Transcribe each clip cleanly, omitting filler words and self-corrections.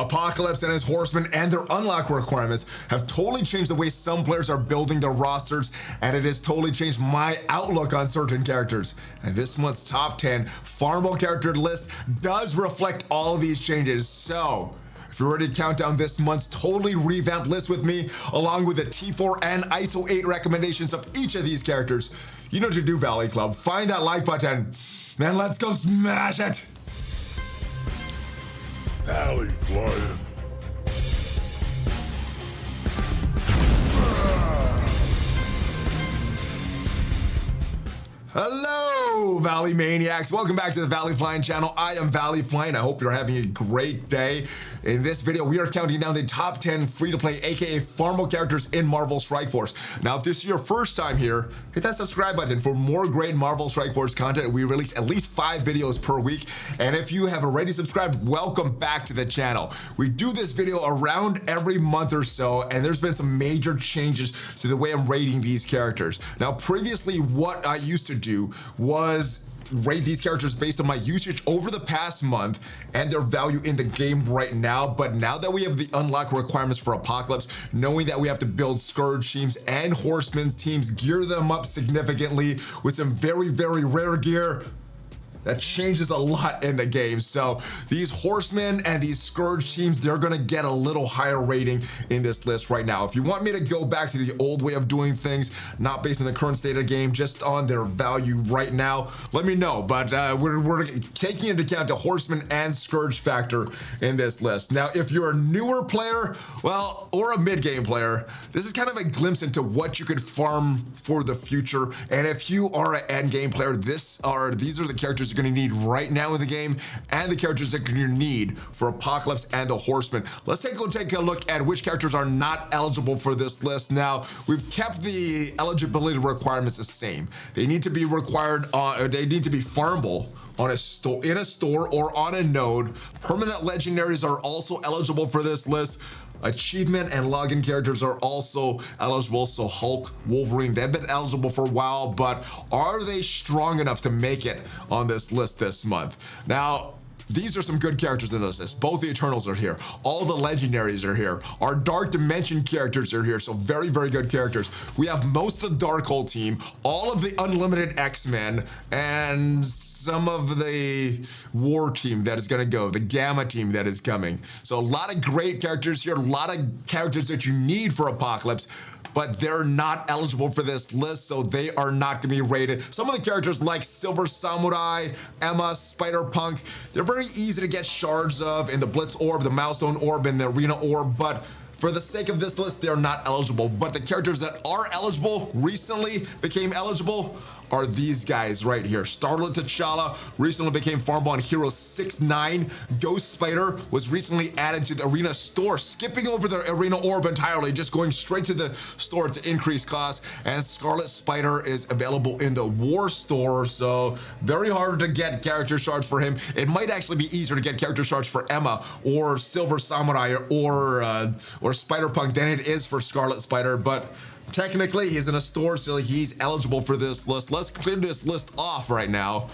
Apocalypse and his horsemen and their unlock requirements have totally changed the way some players are building their rosters, and it has totally changed my outlook on certain characters. And this month's top 10 farmable character list does reflect all of these changes. So if you're ready to count down this month's totally revamped list with me, along with the T4 and Iso-8 recommendations of each of these characters, you know what to do, Valley Club. Find that like button, and let's go smash it. ValleyFlyin. Hello, Valley Maniacs. Welcome back to the ValleyFlyin channel. I am ValleyFlyin. I hope you're having a great day. In this video, we are counting down the top 10 free-to-play, aka farmable characters in Marvel Strike Force. Now, if this is your first time here, hit that subscribe button for more great Marvel Strike Force content. We release at least 5 videos per week. And if you have already subscribed, welcome back to the channel. We do this video around every month or so, and there's been some major changes to the way I'm rating these characters. Now, previously, what I used to do was rate these characters based on my usage over the past month and their value in the game right now. But now that we have the unlock requirements for Apocalypse, knowing that we have to build Scourge teams and Horsemen's teams, gear them up significantly with some very, very rare gear, that changes a lot in the game. So these Horsemen and these Scourge teams, they're gonna get a little higher rating in this list right now. If you want me to go back to the old way of doing things, not based on the current state of the game, just on their value right now, let me know. But we're taking into account the Horseman and Scourge factor in this list. Now, if you're a newer player, well, or a mid-game player, this is kind of a glimpse into what you could farm for the future. And if you are an end-game player, these are the characters you're going to need right now in the game, and the characters that you're going to need for Apocalypse and the Horsemen. Let's take a look at which characters are not eligible for this list. Now, we've kept the eligibility requirements the same. They need to be they need to be farmable on in a store or on a node. Permanent legendaries are also eligible for this list. Achievement and login characters are also eligible, so Hulk, Wolverine, they've been eligible for a while, but are they strong enough to make it on this list this month? Now, these are some good characters in this list. Both the Eternals are here. All the legendaries are here. Our Dark Dimension characters are here, so very, very good characters. We have most of the Darkhold team, all of the Unlimited X-Men, and some of the War team that is gonna go, the Gamma team that is coming. So a lot of great characters here, a lot of characters that you need for Apocalypse, but they're not eligible for this list, so they are not gonna be rated. Some of the characters like Silver Samurai, Emma, Spider-Punk, they're very easy to get shards of in the Blitz Orb, the Milestone Orb, and the Arena Orb, but for the sake of this list, they're not eligible. But the characters that are eligible, recently became eligible, are these guys right here. Scarlet T'Challa recently became farmable on Hero 6-9. Ghost Spider was recently added to the Arena store, skipping over the Arena Orb entirely, just going straight to the store to increase cost. And Scarlet Spider is available in the War store, so very hard to get character shards for him. It might actually be easier to get character shards for Emma or Silver Samurai or Spider-Punk than it is for Scarlet Spider, but technically, he's in a store, so he's eligible for this list. Let's clear this list off right now.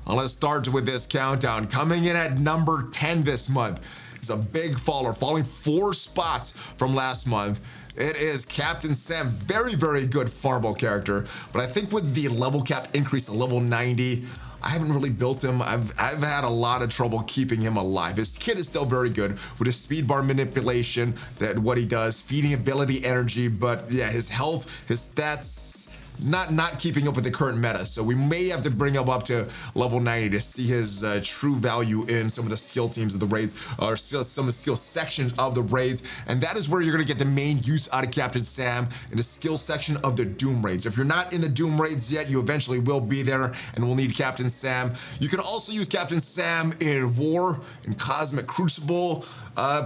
Let's start with this countdown. Coming in at number 10 this month is a big faller, falling 4 spots from last month. It is Captain Sam. Very, very good farmable character, but I think with the level cap increase to level 90, I haven't really built him. I've had a lot of trouble keeping him alive. His kit is still very good with his speed bar manipulation, that what he does, feeding ability energy, but yeah, his health, his stats, not keeping up with the current meta. So we may have to bring him up to level 90 to see his true value in some of the skill teams of the raids, or some of the skill sections of the raids. And that is where you're gonna get the main use out of Captain Sam, in the skill section of the Doom raids. If you're not in the Doom raids yet, you eventually will be there and will need Captain Sam. You can also use Captain Sam in War, in Cosmic Crucible.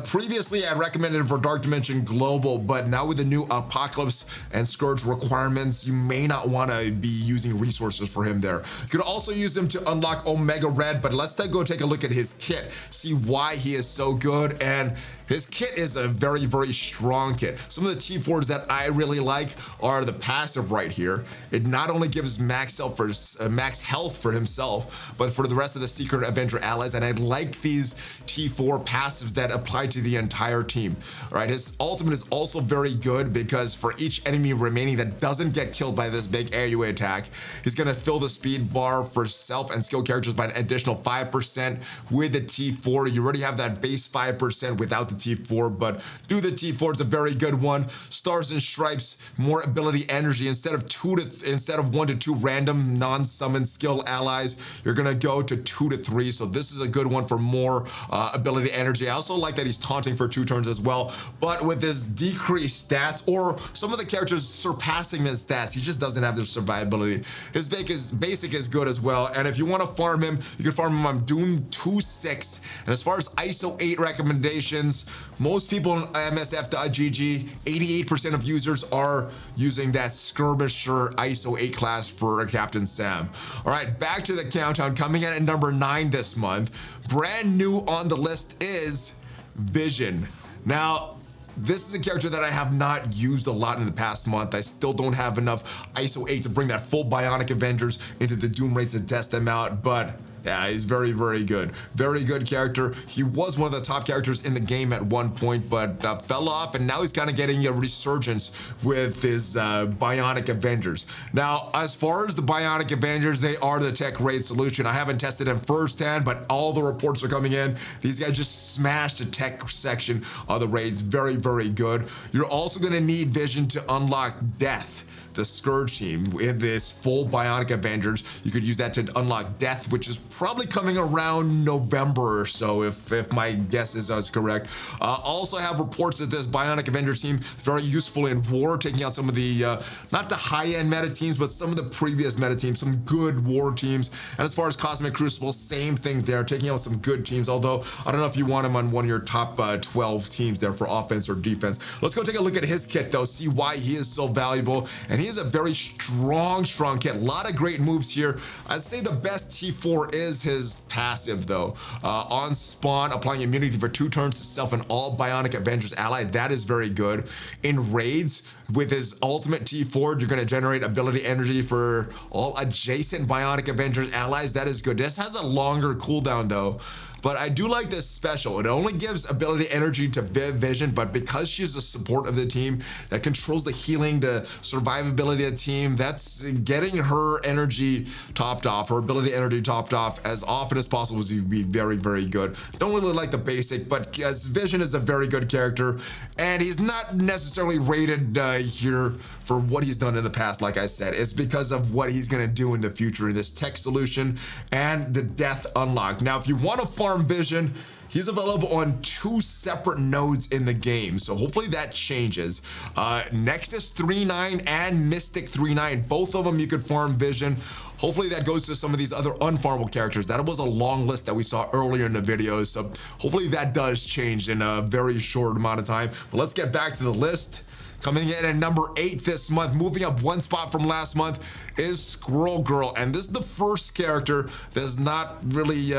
Previously, I recommended it for Dark Dimension Global, but now with the new Apocalypse and Scourge requirements, you may may not want to be using resources for him there. You could also use him to unlock Omega Red, but let's go take a look at his kit, see why he is so good. And his kit is a very, very strong kit. Some of the T4s that I really like are the passive right here. It not only gives max health for himself, but for the rest of the Secret Avenger allies. And I like these T4 passives that apply to the entire team. All right, his ultimate is also very good because for each enemy remaining that doesn't get killed by this big AoE attack, he's gonna fill the speed bar for self and skill characters by an additional 5% with the T4. You already have that base 5% without the T4, but do the T4 is a very good one. Stars and Stripes, more ability energy. Instead of 1 to 2 random non-summon skill allies, you're gonna go to 2 to 3. So this is a good one for more ability energy. I also like that he's taunting for 2 turns as well, but with his decreased stats, or some of the characters surpassing his stats, he just doesn't have the survivability. His basic is good as well, and if you want to farm him, you can farm him on Doom 2.6. And as far as Iso-8 recommendations, most people on MSF.GG, 88% of users are using that Skirmisher Iso-8 class for Captain Sam. All right, back to the countdown. Coming in at number 9 this month, brand new on the list is Vision. Now, this is a character that I have not used a lot in the past month. I still don't have enough Iso-8 to bring that full Bionic Avengers into the Doom raids to test them out, but yeah, he's very, very good. Very good character. He was one of the top characters in the game at one point, but fell off, and now he's kind of getting a resurgence with his Bionic Avengers. Now, as far as the Bionic Avengers, they are the tech raid solution. I haven't tested them firsthand, but all the reports are coming in. These guys just smashed the tech section of the raids. Very, very good. You're also going to need Vision to unlock Death, the Scourge team. With this full Bionic Avengers, you could use that to unlock Death, which is probably coming around November or so, if my guess is correct. Also have reports that this Bionic Avengers team is very useful in war, taking out some of the, not the high-end meta teams, but some of the previous meta teams, some good war teams. And as far as Cosmic Crucible, same thing there, taking out some good teams, although I don't know if you want him on one of your top 12 teams there for offense or defense. Let's go take a look at his kit though, see why he is so valuable. And he is a very strong kit. A lot of great moves here. I'd say the best T4 is his passive though. On spawn, applying immunity for 2 turns to self and all Bionic Avengers ally. That is very good. In raids, with his ultimate T4, you're going to generate ability energy for all adjacent Bionic Avengers allies. That is good. This has a longer cooldown though. But I do like this special. It only gives ability energy to Vision, but because she's the support of the team that controls the healing, the survivability of the team, that's getting her energy topped off, her ability energy topped off as often as possible would be very, very good. Don't really like the basic, but as Vision is a very good character, and he's not necessarily rated here for what he's done in the past. Like I said, it's because of what he's gonna do in the future in this tech solution and the Death unlock. Now, if you want to farm Vision, he's available on 2 separate nodes in the game, so hopefully that changes. Nexus 3.9 and Mystic 3.9, both of them you could farm Vision. Hopefully that goes to some of these other unfarmable characters. That was a long list that we saw earlier in the videos, so hopefully that does change in a very short amount of time. But let's get back to the list. Coming in at number 8 this month, moving up 1 spot from last month, is Squirrel Girl. And this is the first character that's not really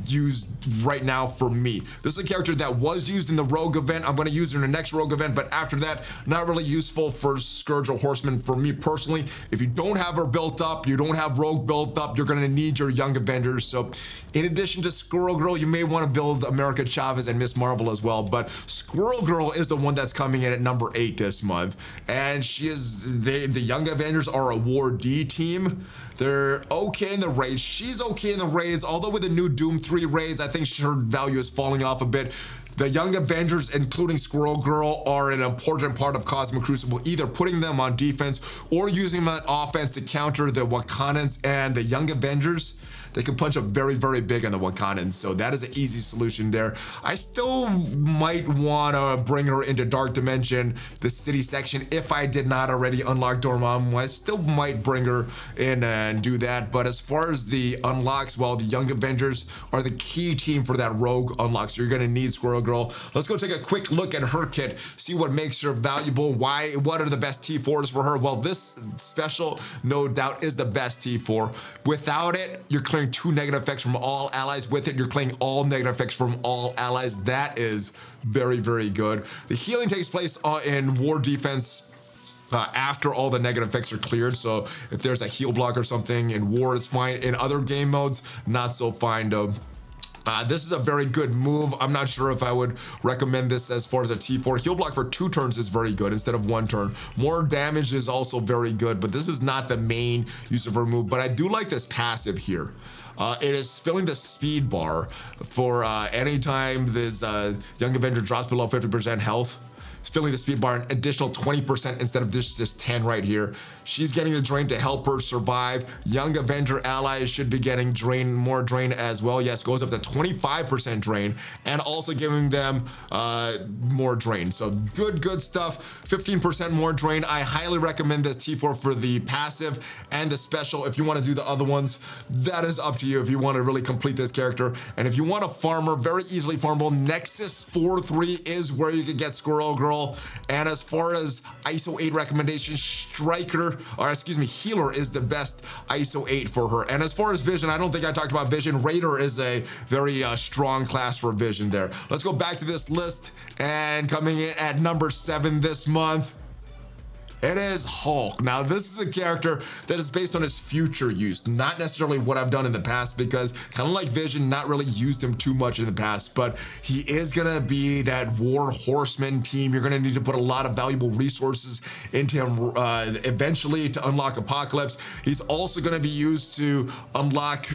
used right now for me. This is a character that was used in the Rogue event. I'm going to use her in the next Rogue event, but after that, not really useful for Scourge or Horseman for me personally. If you don't have her built up, you don't have Rogue built up, you're going to need your Young Avengers. So in addition to Squirrel Girl, you may want to build America Chavez and Miss Marvel as well, but Squirrel Girl is the one that's coming in at number 8 this month, and she is the Young Avengers are a War D team. They're okay in the raids. She's okay in the raids, although with the new Doom 3 raids, I think her value is falling off a bit. The Young Avengers, including Squirrel Girl, are an important part of Cosmic Crucible, either putting them on defense or using them on offense to counter the Wakandans and the Young Avengers. they can punch up very, very big on the Wakandans. So that is an easy solution there. I still might want to bring her into Dark Dimension, the city section, if I did not already unlock Dormammu. I still might bring her in and do that. But as far as the unlocks, well, the Young Avengers are the key team for that rogue unlock. So you're going to need Squirrel Girl. Let's go take a quick look at her kit, see what makes her valuable. What are the best T4s for her? Well, this special, no doubt, is the best T4. Without it, you're clearing 2 negative effects from all allies. With it, you're clearing all negative effects from all allies. That is very, very good. The healing takes place in war defense after all the negative effects are cleared. So if there's a heal block or something in war, it's fine. In other game modes, not so fine though. This is a very good move. I'm not sure if I would recommend this as far as a T4. Heal block for 2 turns is very good instead of 1 turn. More damage is also very good, but this is not the main use of her move. But I do like this passive here. It is filling the speed bar for anytime this Young Avenger drops below 50% health. It's filling the speed bar an additional 20% instead of this 10 right here. She's getting the drain to help her survive. Young Avenger allies should be getting more drain as well. Yes, goes up to 25% drain and also giving them more drain. So good stuff. 15% more drain. I highly recommend this T4 for the passive and the special. If you want to do the other ones, that is up to you if you want to really complete this character. And if you want a farmer, very easily farmable, Nexus 4-3 is where you can get Squirrel Girl. And as far as Iso-8 recommendations, Healer is the best Iso-8 for her. And as far as Vision, I don't think I talked about Vision. Raider is a very strong class for Vision there. Let's go back to this list, and coming in at number 7 this month, it is Hulk. Now, this is a character that is based on his future use, not necessarily what I've done in the past, because kind of like Vision, not really used him too much in the past, but he is gonna be that War Horseman team. You're gonna need to put a lot of valuable resources into him eventually to unlock Apocalypse. He's also gonna be used to unlock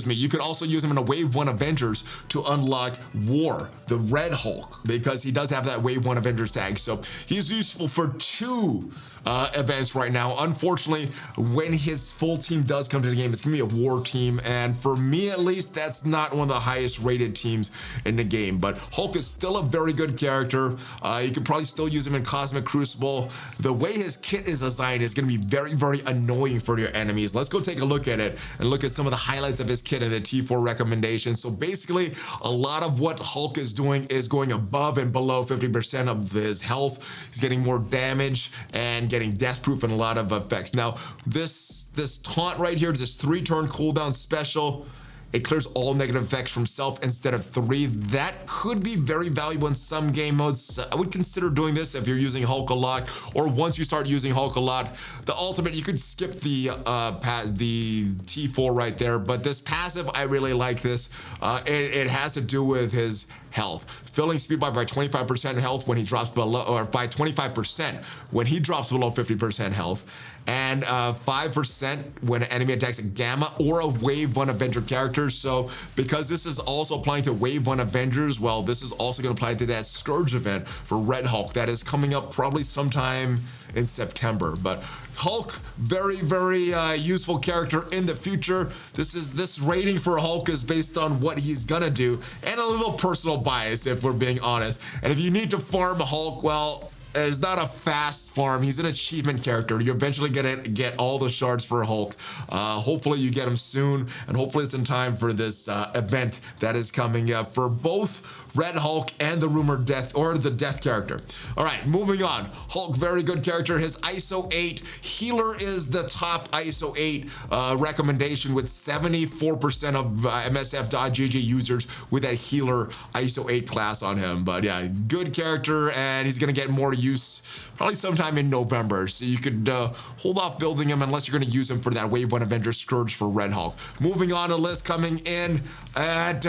you could also use him in a Wave 1 Avengers to unlock War, the Red Hulk, because he does have that Wave 1 Avengers tag. So he's useful for 2 events right now. Unfortunately, when his full team does come to the game, it's gonna be a War team. And for me, at least, that's not one of the highest rated teams in the game. But Hulk is still a very good character. You could probably still use him in Cosmic Crucible. The way his kit is designed is gonna be very, very annoying for your enemies. Let's go take a look at it and look at some of the highlights of his kit and the T4 recommendations. So basically, a lot of what Hulk is doing is going above and below 50% of his health. He's getting more damage and getting death proof and a lot of effects. Now, this taunt right here, this 3-turn cooldown special, it clears all negative effects from self instead of 3. That could be very valuable in some game modes. I would consider doing this if you're using Hulk a lot, or once you start using Hulk a lot. The ultimate, you could skip the T4 right there, but this passive, I really like this. It has to do with his health. Filling speed by 25% health when he drops below, or by 25% when he drops below 50% health, and 5% when an enemy attacks a Gamma or a Wave 1 Avenger character. So because this is also applying to Wave 1 Avengers, well, this is also going to apply to that Scourge event for Red Hulk that is coming up probably sometime in September. But Hulk, very, very useful character in the future. This rating for Hulk is based on what he's gonna do and a little personal bias, if we're being honest. And if you need to farm Hulk, well, it's not a fast farm. He's an achievement character. You're eventually gonna get all the shards for Hulk. Hopefully you get him soon, and hopefully it's in time for this event that is coming up for both Red Hulk and the rumored death, or the death character. All right, moving on. Hulk, very good character. His Iso-8 healer is the top Iso-8 recommendation, with 74% of MSF.GG users with that healer Iso-8 class on him. But yeah, good character, and he's gonna get more use probably sometime in November. So you could hold off building him unless you're gonna use him for that Wave 1 Avenger Scourge for Red Hulk. Moving on, a list coming in at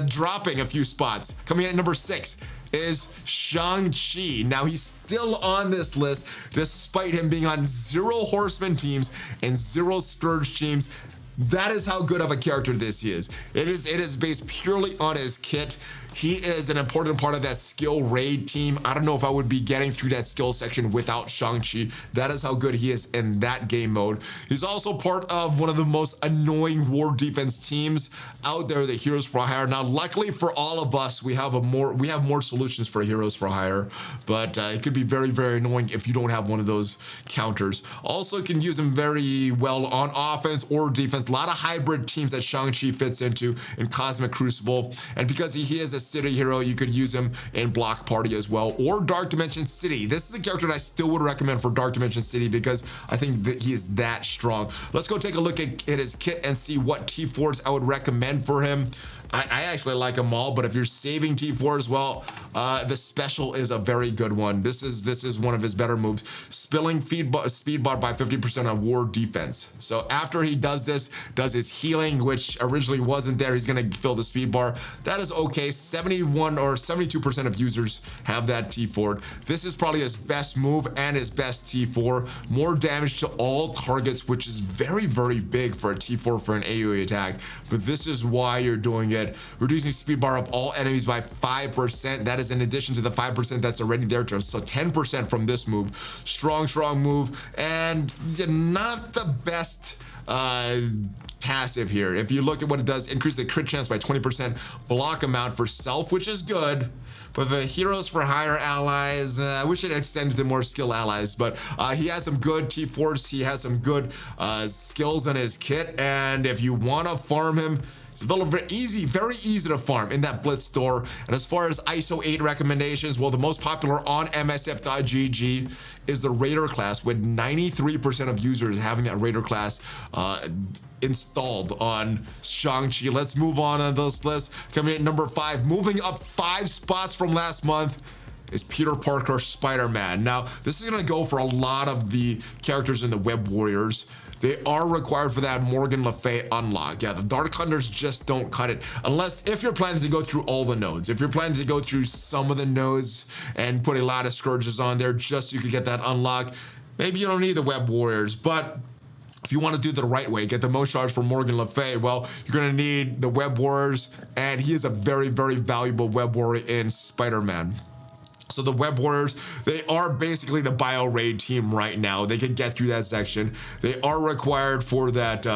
dropping a few spots. Coming in at number 6 is Shang-Chi. Now, he's still on this list despite him being on 0 Horseman teams and 0 Scourge teams. That is how good of a character this is. It is based purely on his kit. he is an important part of that skill raid team. I don't know if I would be getting through that skill section without Shang-Chi. That is how good he is in that game mode. He's also part of one of the most annoying war defense teams out there, the Heroes for Hire. Now, luckily for all of us, we have more solutions for Heroes for Hire, but it could be very, very annoying if you don't have one of those counters. Also, you can use him very well on offense or defense. A lot of hybrid teams that Shang-Chi fits into in Cosmic Crucible, and because he is a city hero, you could use him in Block Party as well, or Dark Dimension City. This is a character that I still would recommend for Dark Dimension City because I think that he is that strong. Let's go take a look at his kit and see what T4s I would recommend for him. I actually like them all, but if you're saving T4s, well, the special is a very good one. This is one of his better moves. Spilling speed bot by 50% on war defense. So after he does this, does his healing, which originally wasn't there, he's gonna fill the speed bar. That is okay. 71 or 72% of users have that T4. This is probably his best move and his best T4. More damage to all targets, which is very, very big for a T4 for an AoE attack. But this is why you're doing it. Reducing speed bar of all enemies by 5%. That is in addition to the 5% that's already there. So 10% from this move. Strong move, and not the best passive here. If you look at what it does, increase the crit chance by 20%, block amount for self, which is good. But the Heroes for Hire allies, I wish it extended to more skill allies, but he has some good T4s. He has some good skills in his kit, and if you want to farm him, it's very easy to farm in that Blitz store. And as far as Iso-8 recommendations, well, the most popular on MSF.gg is the Raider class, with 93% of users having that Raider class installed on Shang-Chi. Let's move on this list. Coming in at number 5, moving up 5 spots from last month, is Peter Parker Spider-Man. Now, this is gonna go for a lot of the characters in the Web Warriors. They are required for that Morgan Le Fay unlock. Yeah, the Dark Hunters just don't cut it, unless if you're planning to go through all the nodes. If you're planning to go through some of the nodes and put a lot of Scourges on there just so you can get that unlock, maybe you don't need the Web Warriors. But if you want to do the right way, get the most charge for Morgan Le Fay, well, you're going to need the Web Warriors, and he is a very, very valuable Web Warrior in Spider-Man. So the Web Warriors, they are basically the bio raid team right now. They can get through that section. They are required for that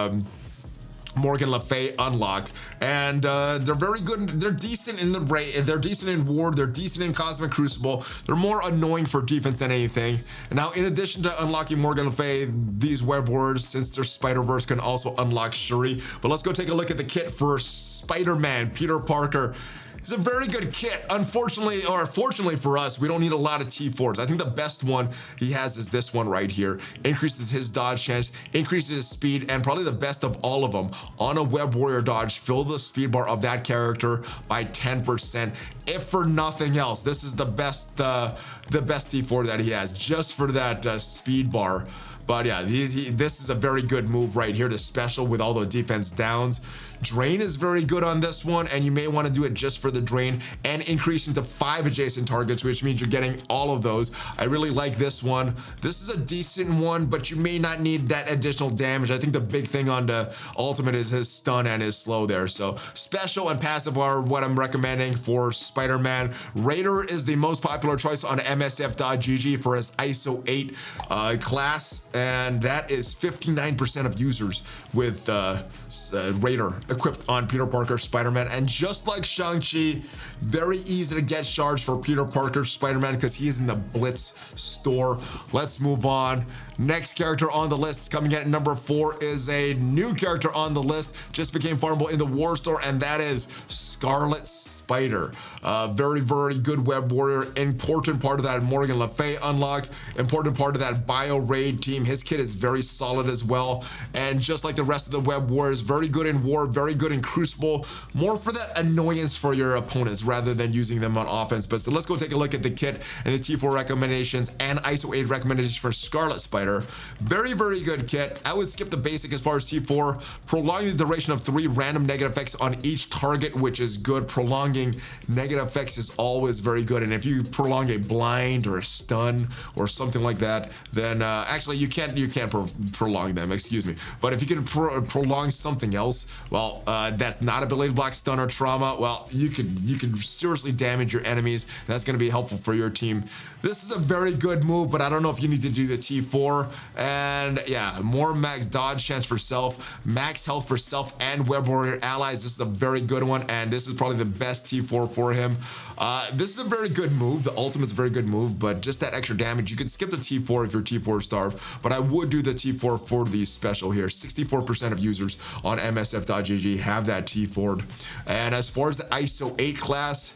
Morgan Le Fay unlock, and they're very good. They're decent in the raid. They're decent in war. They're decent in Cosmic Crucible. They're more annoying for defense than anything. And now, in addition to unlocking Morgan Le Fay, these Web Warriors, since they're Spider-Verse, can also unlock Shuri. But let's go take a look at the kit for Spider-Man, Peter Parker. It's a very good kit. Unfortunately, or fortunately for us, we don't need a lot of T4s. I think the best one he has is this one right here. Increases his dodge chance, increases his speed, and probably the best of all of them. On a Web Warrior dodge, fill the speed bar of that character by 10%. If for nothing else, this is the best T4 that he has, just for that speed bar. But yeah, this is a very good move right here, the special with all the defense downs. Drain is very good on this one, and you may want to do it just for the drain and increasing to 5 adjacent targets, which means you're getting all of those. I really like this one. This is a decent one, but you may not need that additional damage. I think the big thing on the ultimate is his stun and his slow there. So special and passive are what I'm recommending for Spider-Man. Raider is the most popular choice on MSF.gg for his Iso-8 class, and that is 59% of users with Raider equipped on Peter Parker Spider-Man. And just like Shang-Chi, very easy to get charged for Peter Parker Spider-Man because he is in the Blitz store. Let's move on. Next character on the list, coming in at number 4, is a new character on the list, just became farmable in the War Store, and that is Scarlet Spider. Very, very good Web Warrior, important part of that Morgan Le Fay unlock, important part of that Bio Raid team. His kit is very solid as well, and just like the rest of the Web Warriors, very good in war, very good in Crucible, more for that annoyance for your opponents rather than using them on offense. But so let's go take a look at the kit and the T4 recommendations and Iso-8 recommendations for Scarlet Spider. Very, very good kit. I would skip the basic as far as T4. Prolonging the duration of 3 random negative effects on each target, which is good. Prolonging negative negative effects is always very good. And if you prolong a blind or a stun or something like that, then actually you can't prolong them, excuse me. But if you can prolong something else, well, that's not ability block, stun, or trauma, well, you could seriously damage your enemies. That's going to be helpful for your team. This is a very good move, but I don't know if you need to do the T4. And yeah, more max dodge chance for self, max health for self and web warrior allies. This is a very good one, and this is probably the best T4 for him. This is a very good move. The ultimate's a very good move, but just that extra damage, you could skip the T4 if you're T4 starved, but I would do the T4 for the special here. 64% of users on MSF.GG have that T4'd. And as far as the Iso-8 class,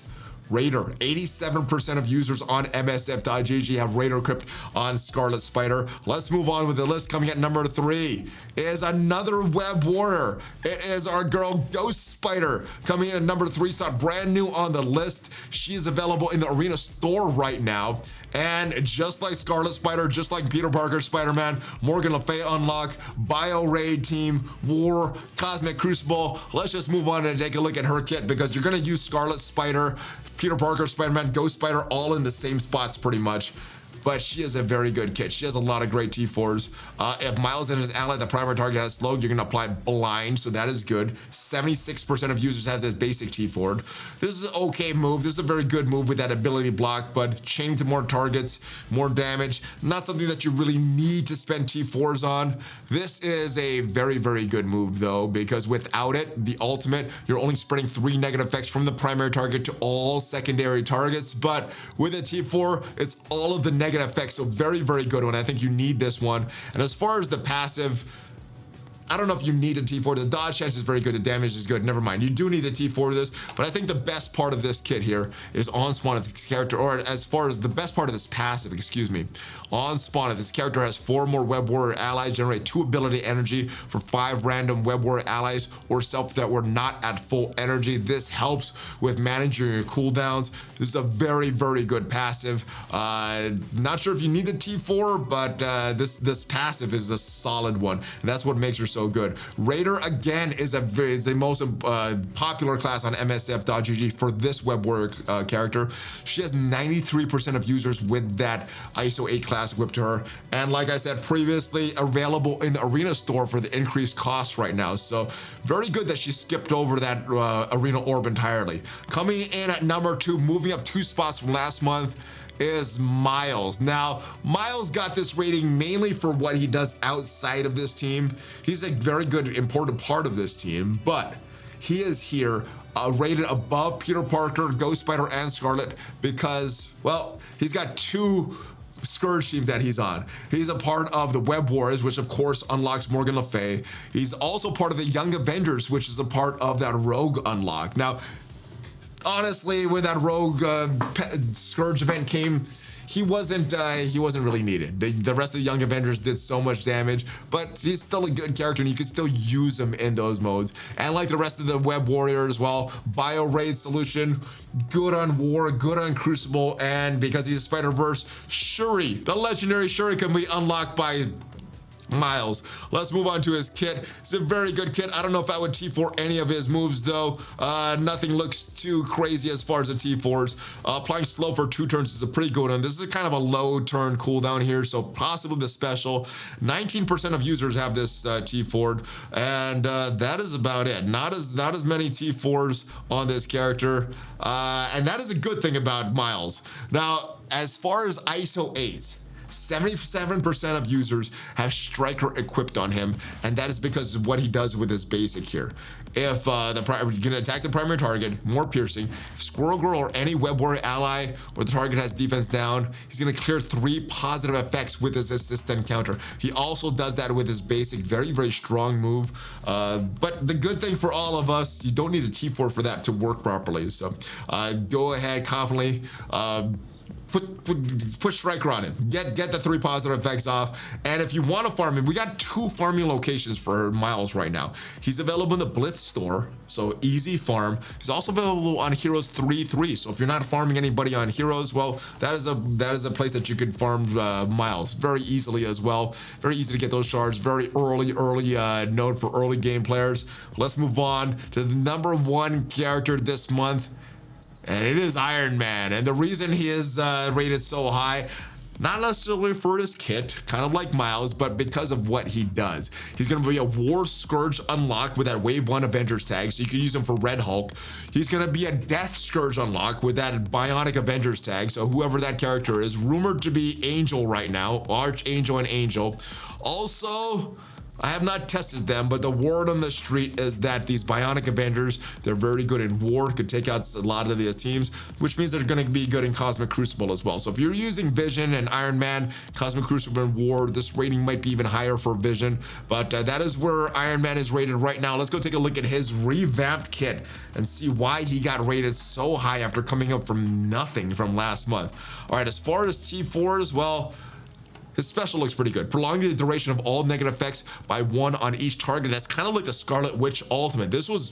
Raider, 87% of users on MSF.GG have Raider equipped on Scarlet Spider. Let's move on with the list. Coming at number 3 is another web warrior. It is our girl Ghost Spider, coming in at number 3, so brand new on the list. She is available in the arena store right now. And just like Scarlet Spider, just like Peter Parker Spider-Man, Morgan Le Fay unlock, Bio Raid Team, War, Cosmic Crucible. Let's just move on and take a look at her kit, because you're gonna use Scarlet Spider, Peter Parker Spider-Man, Ghost Spider, all in the same spots pretty much. But she is a very good kit. She has a lot of great T4s. If Miles and his ally, the primary target, has slow, you're gonna apply blind, so that is good. 76% of users have this basic T4. This is an okay move. This is a very good move with that ability block, but chaining to more targets, more damage, not something that you really need to spend T4s on. This is a very, very good move though, because without it, the ultimate, you're only spreading 3 negative effects from the primary target to all secondary targets. But with a T4, it's all of the negative effects, so very, very good one. I think you need this one. And as far as the passive, I don't know if you need a T4. The dodge chance is very good. The damage is good. Never mind. You do need a T4 to this, but I think the best part of this kit here is on spawn of this character, or as far as the best part of this passive, excuse me. On spawn, if this character has 4 more web warrior allies, generate 2 ability energy for 5 random web warrior allies or self that were not at full energy. This helps with managing your cooldowns. This is a very, very good passive. Not sure if you need the T4, but this passive is a solid one, and that's what makes her so good. Raider again is the most popular class on MSF.GG for this web warrior character. She has 93% of users with that Iso-8 class equipped to her, and like I said previously, available in the arena store for the increased cost right now. So very good that she skipped over that arena orb entirely. Coming in at number 2, moving up 2 spots from last month, is Miles. Now, Miles got this rating mainly for what he does outside of this team. He's a very good, important part of this team, but he is here rated above Peter Parker, Ghost Spider, and Scarlet because, well, he's got 2 Scourge teams that he's on. He's a part of the Web Wars, which of course unlocks Morgan Le Fay. He's also part of the Young Avengers, which is a part of that Rogue unlock. Now, honestly, when that Rogue Scourge event came, he wasn't really needed. The rest of the Young Avengers did so much damage, but he's still a good character and you could still use him in those modes. And like the rest of the Web Warriors, well, Bio Raid solution, good on War, good on Crucible, and because he's a Spider-Verse, Shuri, the legendary Shuri, can be unlocked by Miles. Let's move on to his kit. It's a very good kit. I don't know if I would T4 any of his moves though. Nothing looks too crazy as far as the T4s. Applying slow for 2 turns is a pretty good one. This is kind of a low turn cooldown here, so possibly the special. 19% of users have this T4'd, and that is about it. Not as many T4s on this character, and that is a good thing about Miles. Now, as far as Iso-8, 77% of users have Striker equipped on him, and that is because of what he does with his basic here. If you're gonna attack the primary target, more piercing. If Squirrel Girl or any Web Warrior ally where the target has defense down, he's gonna clear 3 positive effects with his assistant counter. He also does that with his basic, very, very strong move. But the good thing for all of us, you don't need a T4 for that to work properly. So go ahead confidently. Put Striker on him. Get the 3 positive effects off. And if you want to farm him, we got 2 farming locations for Miles right now. He's available in the Blitz store, so easy farm. He's also available on Heroes 3-3. So if you're not farming anybody on Heroes, well, that is a place that you could farm Miles very easily as well. Very easy to get those shards. Very early node for early game players. Let's move on to the number 1 character this month. and it is Iron Man. And the reason he is rated so high, not necessarily for his kit, kind of like Miles, but because of what he does. He's going to be a War Scourge unlock with that Wave 1 Avengers tag, so you can use him for Red Hulk. He's going to be a Death Scourge unlock with that Bionic Avengers tag, so whoever that character is, rumored to be Angel right now, Archangel and Angel. Also, I have not tested them, but the word on the street is that these Bionic Avengers, they're very good in war, could take out a lot of these teams, which means they're going to be good in Cosmic Crucible as well. So if you're using Vision and Iron Man, Cosmic Crucible and War, this rating might be even higher for Vision, but that is where Iron Man is rated right now. Let's go take a look at his revamped kit and see why he got rated so high after coming up from nothing from last month. All right, as far as T4s, well, his special looks pretty good. Prolonging the duration of all negative effects by 1 on each target. That's kind of like the Scarlet Witch ultimate. This was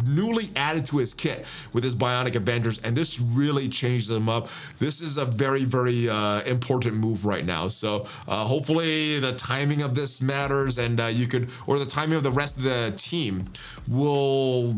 newly added to his kit with his Bionic Avengers, and this really changed them up. This is a very, very important move right now. So hopefully the timing of this matters, and or the timing of the rest of the team will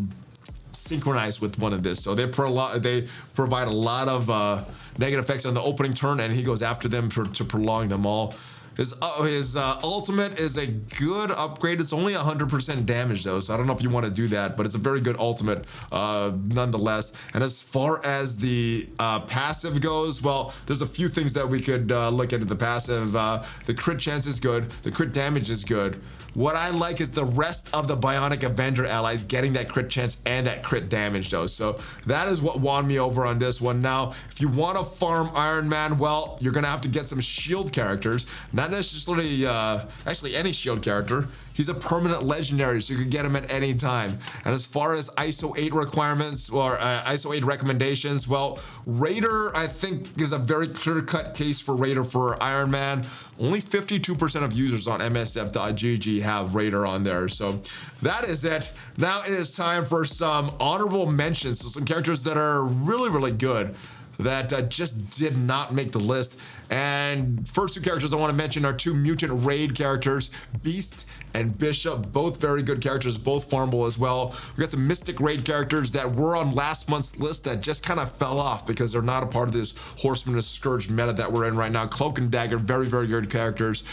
synchronize with one of this. So they provide a lot of negative effects on the opening turn, and he goes after them to prolong them all. His ultimate is a good upgrade. It's only 100% damage though, so I don't know if you want to do that, but it's a very good ultimate nonetheless. And as far as the passive goes, well, there's a few things that we could look at the passive. The crit chance is good. The crit damage is good. What I like is the rest of the Bionic Avenger allies getting that crit chance and that crit damage though. So that is what won me over on this one. Now, if you want to farm Iron Man, well, you're gonna have to get some shield characters. Not necessarily, actually any shield character. He's a permanent legendary, so you can get him at any time. And as far as Iso-8 requirements or Iso-8 recommendations, well, Raider, I think, is a very clear-cut case for Raider for Iron Man. Only 52% of users on MSF.GG have Raider on there, so that is it. Now it is time for some honorable mentions, so some characters that are really, really good that just did not make the list. And first two characters I want to mention are two mutant raid characters, Beast and Bishop, both very good characters, both farmable as well. We got some mystic raid characters that were on last month's list that just kind of fell off because they're not a part of this Horseman and Scourge meta that we're in right now. Cloak and Dagger, very, very good characters.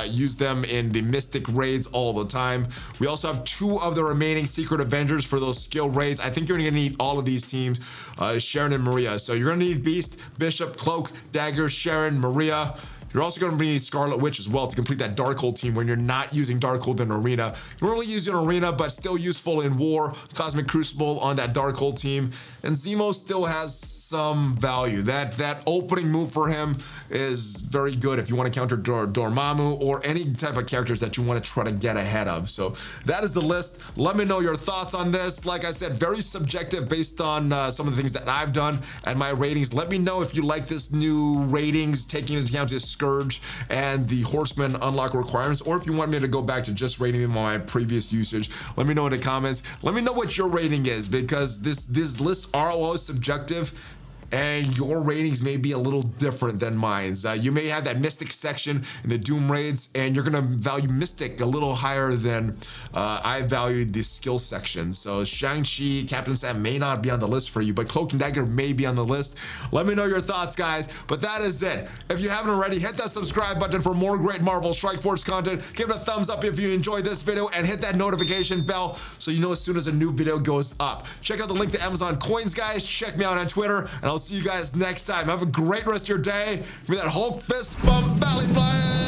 Use them in the mystic raids all the time. We also have two of the remaining secret Avengers for those skill raids. I think you're gonna need all of these teams, Sharon and Maria. So you're gonna need Beast, Bishop, Cloak, Dagger, Sharon, Maria. You're also going to need Scarlet Witch as well to complete that Darkhold team when you're not using Darkhold in Arena. You're only using Arena, but still useful in War. Cosmic Crucible on that Darkhold team. And Zemo still has some value. That opening move for him is very good if you want to counter Dormammu or any type of characters that you want to try to get ahead of. So that is the list. Let me know your thoughts on this. Like I said, very subjective based on some of the things that I've done and my ratings. Let me know if you like this new ratings, taking into account this Scourge and the Horseman unlock requirements, or if you want me to go back to just rating them on my previous usage. Let me know in the comments. Let me know what your rating is, because these lists are always subjective and your ratings may be a little different than mine. You may have that Mystic section in the Doom raids, and you're gonna value Mystic a little higher than I valued the skill section. So Shang-Chi, Captain Sam may not be on the list for you, but Cloak and Dagger may be on the list. Let me know your thoughts, guys. But that is it. If you haven't already, hit that subscribe button for more great Marvel Strike Force content. Give it a thumbs up if you enjoyed this video, and hit that notification bell so you know as soon as a new video goes up. Check out the link to Amazon coins, guys. Check me out on Twitter, and I'll see you guys next time. Have a great rest of your day. Give me that Hulk fist bump, ValleyFlyin.